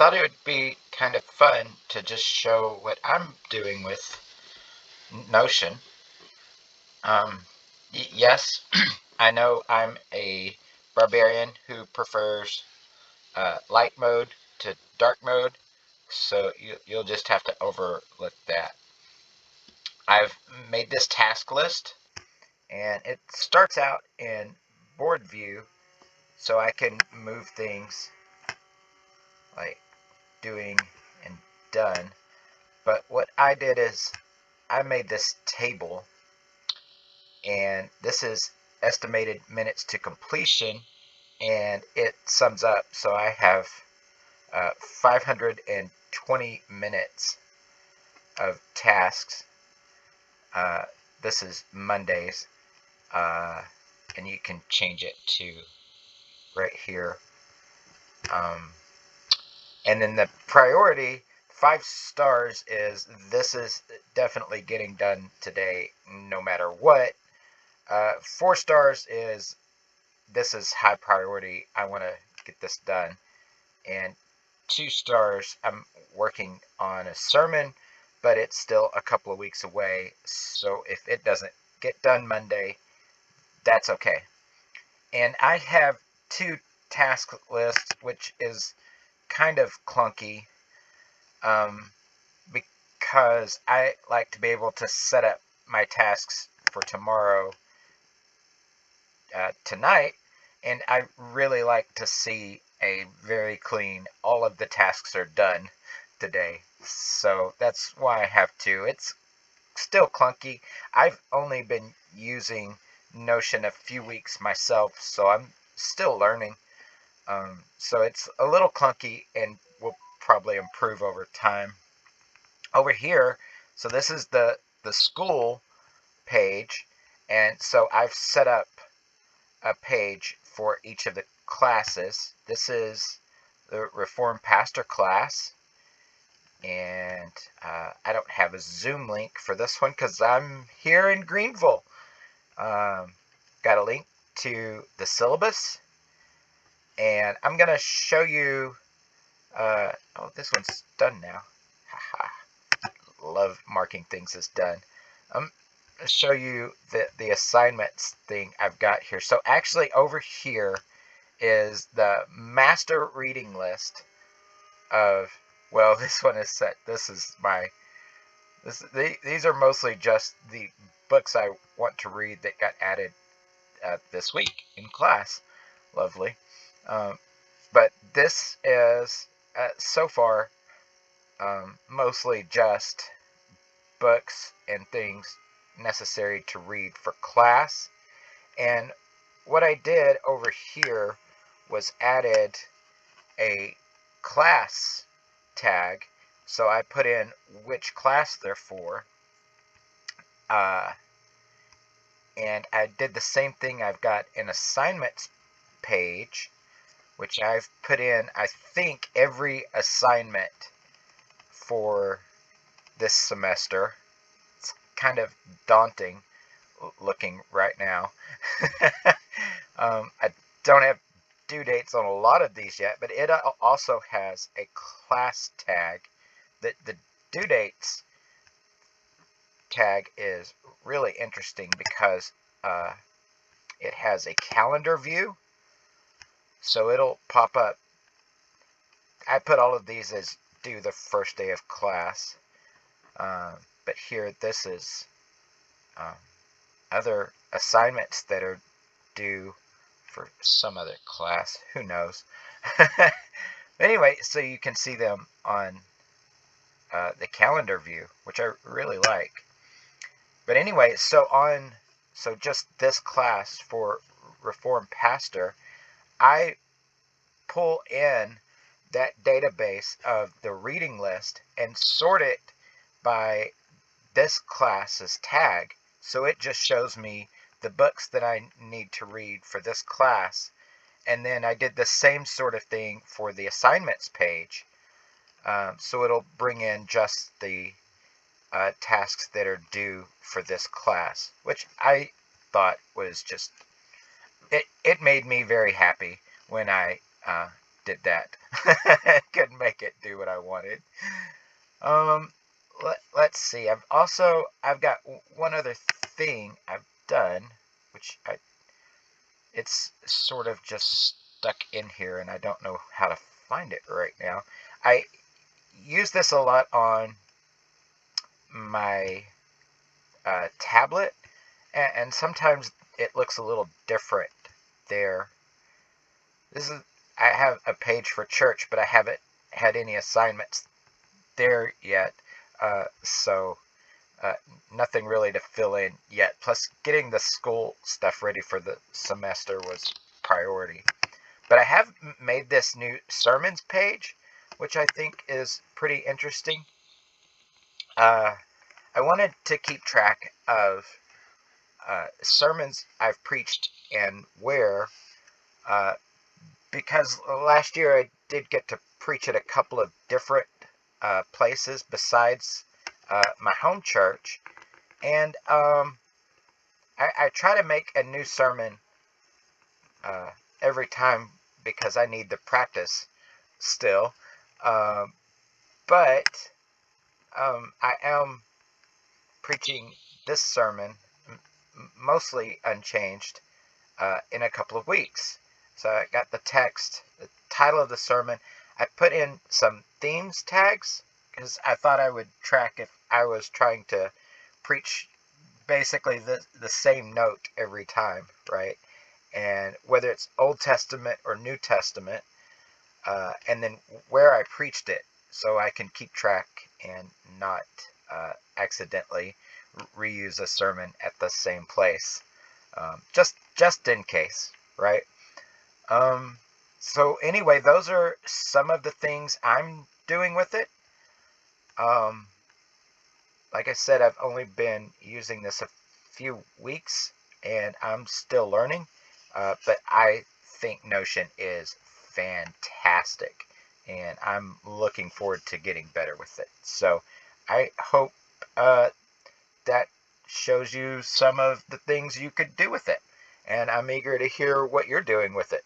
thought it would be kind of fun to just show what I'm doing with Notion. Yes, I know I'm a barbarian who prefers light mode to dark mode, so you'll just have to overlook that. I've made this task list, and it starts out in board view, so I can move things like doing and done. But what I did is I made this table, and this is estimated minutes to completion, and it sums up. So I have 520 minutes of tasks. Uh, this is Mondays, and you can change it to right here. And then the priority, 5 stars, is this is definitely getting done today no matter what. 4 stars is this is high priority. I want to get this done. And 2 stars, I'm working on a sermon, but it's still a couple of weeks away. So if it doesn't get done Monday, that's okay. And I have 2 task lists, which is kind of clunky because I like to be able to set up my tasks for tomorrow tonight, and I really like to see a very clean, all of the tasks are done today. So that's why I have 2. It's still clunky. I've only been using Notion a few weeks myself, so I'm still learning. So it's a little clunky and will probably improve over time. Over here, so this is the school page, and so I've set up a page for each of the classes. This is the Reformed Pastor class, and I don't have a Zoom link for this one because I'm here in Greenville. Got a link to the syllabus, and I'm going to show you. Oh, this one's done now. Haha. Love marking things as done. I'm going to show you the assignments thing I've got here. So actually over here is the master reading list of, well, this one is set. This is my, these are mostly just the books I want to read that got added this week in class. Lovely. But this is, so far, mostly just books and things necessary to read for class. And what I did over here was added a class tag. So I put in which class they're for. And I did the same thing. I've got an assignments page, which I've put in, I think, every assignment for this semester. It's kind of daunting looking right now. I don't have due dates on a lot of these yet, but it also has a class tag. The due dates tag is really interesting because it has a calendar view, so it'll pop up. I put all of these as due the first day of class, but here this is other assignments that are due for some other class. Who knows? Anyway, so you can see them on the calendar view, which I really like. But anyway, so just this class for Reformed Pastor, I pull in that database of the reading list and sort it by this class's tag. So it just shows me the books that I need to read for this class. And then I did the same sort of thing for the assignments page. So it'll bring in just the tasks that are due for this class, which I thought was just, it made me very happy when I did that. Couldn't make it do what I wanted. Um, let's see. I've got one other thing I've done, which it's sort of just stuck in here, and I don't know how to find it right now. I use this a lot on my tablet, and sometimes it looks a little different there. This is I have a page for church, but I haven't had any assignments there yet, so uh, nothing really to fill in yet. Plus, getting the school stuff ready for the semester was priority. But I have made this new sermons page, which I think is pretty interesting. Uh, I wanted to keep track of sermons I've preached and where, uh, because last year I did get to preach at a couple of different places besides my home church, and I try to make a new sermon uh, every time because I need to practice still. Um, but I am preaching this sermon mostly unchanged in a couple of weeks. So I got the text, the title of the sermon. I put in some themes tags because I thought I would track if I was trying to preach basically the same note every time, right? And whether it's Old Testament or New Testament, and then where I preached it, so I can keep track and not accidentally reuse a sermon at the same place, just in case, right? Um, so anyway, those are some of the things I'm doing with it. Um, like I said, I've only been using this a few weeks, and I'm still learning. But I think Notion is fantastic, and I'm looking forward to getting better with it. So I hope that shows you some of the things you could do with it, and I'm eager to hear what you're doing with it.